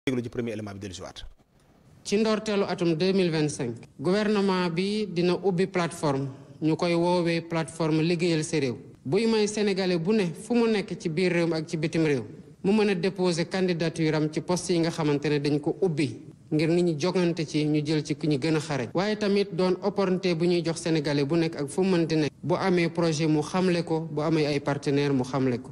déglu ci premier élément bi dellu si waat. ci ndorteelu atum 2025 gouvernement bi dina ubbi plateforme ñu koy woowee plateforme liggéeyal sa réew buy may sénégalais bu ne fu mu nekk ci biir réew mi ak ci bitim réew mu mën a déposer candidature am ci poste yi nga xamante ne dañ ko ubbi ngir nit ñi jogante ci ñu jël ci ku ñu gën a xare waaye tamit doon opportunité bu ñuy jox sénégalais bu nekk ak fu mu mënti nekk bu amee projet mu xamle ko bu amee ay partenaires mu xamle ko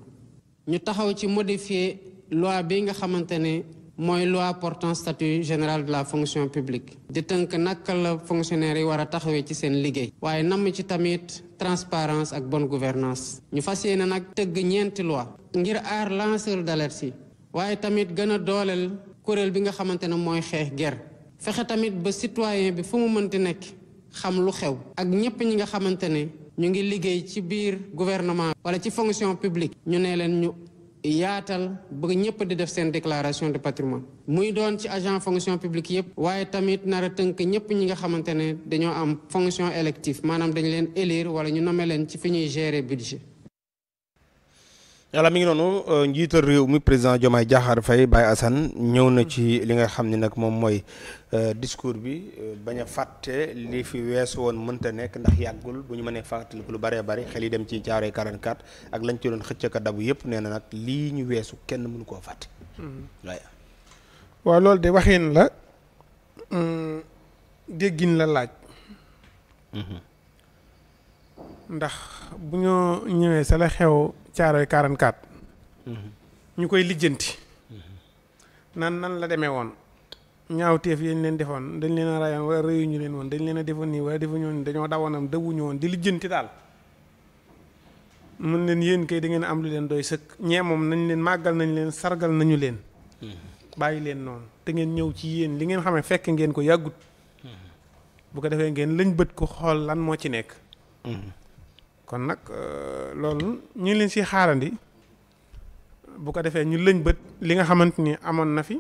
ñu taxaw ci modifier loi bi nga xamante ne mooy loi portant statut général de la fonction publique di tënk naka la fonctionnaire yi war a taxawee ci seen liggéey waaye namm ci tamit transparence ak bonne gouvernance ñu fas yéene nag tëgg ñeenti loi ngir aar lanceur d'alerte yi waaye tamit gën a dooleel kuréel bi nga xamante ne mooy xeex guerre fexe tamit ba citoyen bi fu mu mënti nekk xam lu xew ak ñépp ñi nga xamante ne ñu ngi liggéey ci biir gouvernement wala ci fonction publique ñu ne leen ñu yaatal bëgg ñëpp di def seen déclaration de patrimoine muy doon ci agent fonction publique yëpp waaye tamit nar a tënk ñëpp ñi nga xamante ne dañoo am fonction élective maanaam dañu leen élire wala ñu nommé leen ci fi ñuy gérer budget. yàlla mi ngi noonu njiital réew mi président Diomaye Diakhar Faye Baye Assane ñëw na ci li nga xam ne nag moom mooy discours bi bañ a fàtte li fi weesu woon mënta nekk ndax yàggul bu ñu mënee fàttaliku lu bëree bëri xel yi dem ci Thiaroye 44 ak lañ ci doon xëcc ak dabu yëpp nee na nag lii ñu weesu kenn mënu koo fàtte. waaw loolu de waxin la déggin la laaj. ndax bu ñu ñëwee sa la xew Thiaroye 44. ñu koy lijjanti. nan la demee woon. ñaawteef yi ñu leen defoon dañ leen a rayoon wala rëyuñu leen woon dañ leen a defoon nii wala defuñu woon dañoo dawoonam dawuñu woon di lijjanti daal. mun leen yéen kay da ngeen am lu leen doy sëkk ñee moom nañ leen màggal nañ leen sargal nañu leen. bàyyi leen noonu te ngeen ñëw ci yéen li ngeen xam ne fekk ngeen ko yàggut. bu ko defee ngeen lañ bët ko xool lan moo ci nekk. kon nag loolu ñu ngi leen si xaarandi bu ko defee ñu lëñ bët li nga xamante ni amoon na fi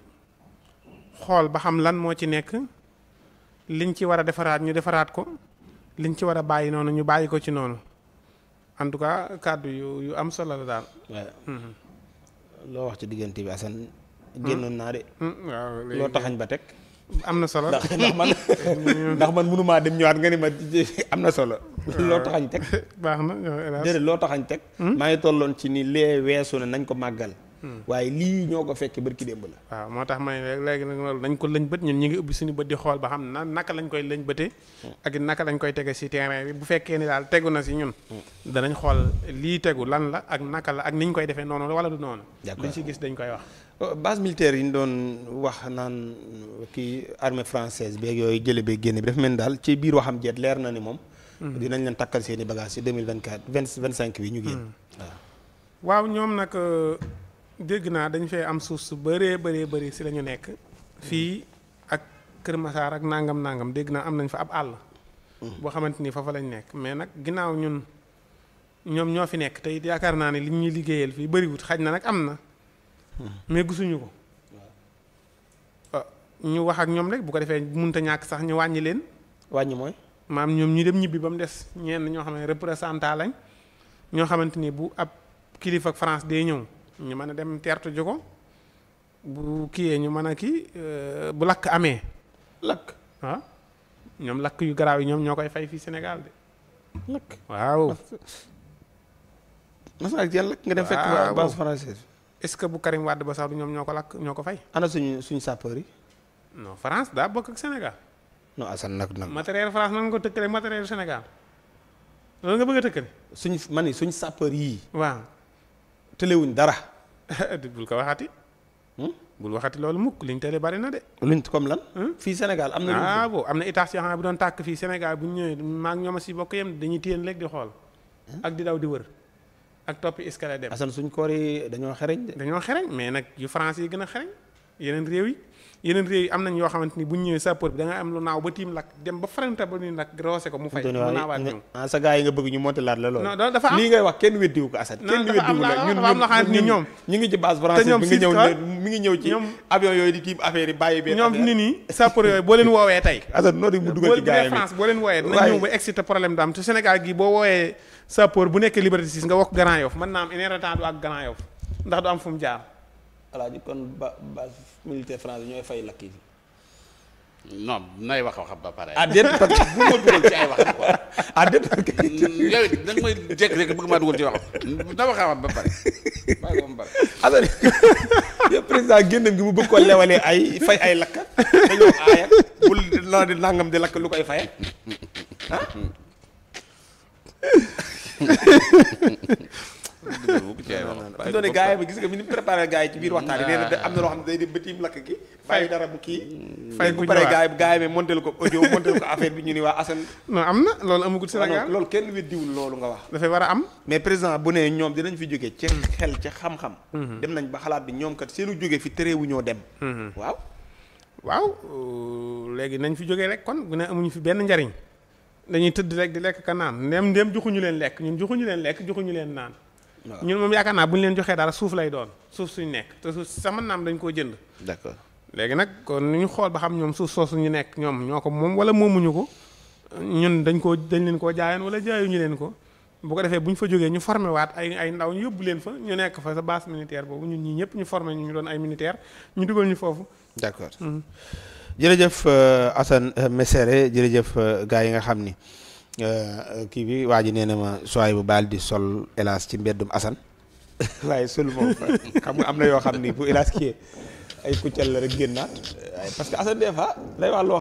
xool ba xam lan moo ci nekk liñ ci war a defaraat ñu defaraat ko liñ ci war a bàyyi noonu ñu bàyyi ko ci noonu en tout cas kàddu yu am solo la daal. loo wax ci diggante bi Assane. génnoon naa de. waaw loo taxañ ba teg. am na solo ndax man mënumaa dem ñëwaat nga ni ma am na solo. loo taxañ teg. baax na déedéet loo taxañ teg. maa ngi tolloon ci ni lee weesu na nañ ko màggal. waaye lii ñoo ko fekkee barki démb la. waaw moo tax ma ne léegi nag loolu nañ ko lëñ bët ñun ñu ngi ubbi suñu bët di xool ba xam naka lañ koy lëñ bëtee. ak naka lañ koy tege si terrain bi bu fekkee ni daal tegu na si ñun. danañ xool lii tegu lan la ak naka la ak niñ koy defee noonu wala du noonu. liñ si gis dañ koy wax. base militaire yi ñu doon wax naan kii armée française beeg yooyu jële beeg génne bi dafa mel ni daal ci biir waxam jeet leer na ni moom. dinañ leen takkal seen i bagages ci 2024 25 bi ñu génn. waaw ñoom nag dégg naa dañ fee am suuf su bëree si la ñu nekk. fii ak Kër Massar ak nangam dégg naa am nañ fa ab àll. boo xamante ni foofa lañ nekk mais nag ginnaaw ñoom ñoo fi nekk te it yaakaar naa ne li ñuy liggéeyal fii bëriwut xaj na nag am na. mais gisuñu ko. ñu wax ak ñoom rek bu ko defee mënut a ñàkk sax ñu wàññi leen. wàññi mooy. maam ñoom ñu dem ñibbi ba mu des ñenn ñoo xam ne représentant lañ ñoo xamante ni bu ab kilifa ak France day ñëw ñu mën a dem teertu ji ko bu kiyee ñu mën a kii bu lakk amee. lakk waaw ñoom lakk yu garaaw yi ñoom ñoo koy fay fii Sénégal de. lakk waaw. mas ak yàlla lakk nga dem fekk base française. est-ce que bu Karim Wade ba sax du ñoom ñoo ko lakk ñoo ko fay. ana suñu sapeur yi. non France daa bokk ak Sénégal. non Assane nag. matériel France nan nga ko tëkkale matériel Sénégal loolu nga bëgg a tëkkale. suñ sapeur yii. waaw. tëlewuñ dara. bul ko waxati. bul waxati loolu mukk liñ tële bari na de. luñ comme lan. fii Sénégal am na. boobu am na état yoo xam ne bu doon tàkk fii Sénégal bu ñu ñëwee maa ngi ñoom si bokk yem dañuy téyen léegi di xool. ak di daw di wër. ak toppi escalier dem. Assane suñ koor yi dañoo xereñ de. dañoo xereñ mais nag yu France yi gën a xereñ yeneen réew yi am nañ yoo xamante ni bu ñu ñëwee sapeur bi da nga am lu naaw ba tiim lakk dem ba faranta ba nuy lakk roose ko mu fay. mu naawaat ñëw sa gars yi nga bëgg ñu monté laat la loolu. non dafa am lii ngay wax kenn weddiwu ko Assane. kenn weddiwu la ñun ñoom ñu ngi ci base française bi mi ngi ñëw ci avion yooyu di tiim affaire yi bàyyi bi ñoom nit ñi sapeur yooyu boo leen woowee tey Assane noo di mu dugal ci gars yi France boo leen woowee dinañ ñëw ba excité problème daam te Sénégal gi boo woowee sapeur bu nekk Liberté 6 nga wax Grand Yoff mën naa am une heure de temps du ak Grand Yoff ndax du am fu mu jaar alaaji kon base militaire français ñooy fay lakk yi. non nay wax ba pare. ah déet parce que bu ma dugal ci ay wax quoi. ah déet parce que. yow it da nga may jékki-jékki bëgg maa dugal ci wax na waxaat ba pare bàyyi ko ba pare. alors yow président génnam gi mu bëgg ko lewalee ay fay ay lakk dañoo aaya bul la di nangam di lakk lu koy faye ah. doone gars yi ba gis nga mi ni préparé gars yi ci biir waxtaan yi nee na am na loo xam ne day dem ba tiim lakk gi bàyyi dara bu kii fay bu pare gars yi montel ko audio montel ko affaire bi ñu ni waa Assane non am na loolu amagut Sénégal loolu kenn weddiwul loolu nga wax dafay war a am mais président bu ne ñoom dinañ fi jóge ci xel ci xam-xam dem nañ ba xalaat bi ñoom kat seenu jóge fi terewu ñoo dem waaw léegi nañ fi jógee rek kon bu ne amuñu fi benn njariñ dañuy tëdd rek di lekk ka naan ndem joxuñu leen lekk ñun joxuñu leen lekk joxuñu leen naan ñun moom yaakaar naa bu ñu leen joxee dara suuf lay doon suuf suñ nekk te suuf sama naam dañ koo jënd d'accord léegi nag kon ñu xool ba xam ñoom suuf soosu ñu nekk ñoom ñoo ko moom wala moomuñu ko ñun dañ leen koo jaayoon wala jaayuñu leen ko bu ko defee bu ñu fa jógee ñu formé waat ay ndaw ñu yóbbu leen fa ñu nekk fa sa base militaire boobu ñun ñii ñëpp ñu formé ñu doon ay militaire ñu dugal ñu foofu d'accord jërëjëf Assane Mesere jërëjëf gars yi nga xam ni kii bi waa ji nee na ma sooy bu baal di sol hélas ci mbeddum Assane waaye sol moom xam nga am na yoo xam ni bu hélas kii ay kuccal la rek génnaat parce que Assane des fois day wax loo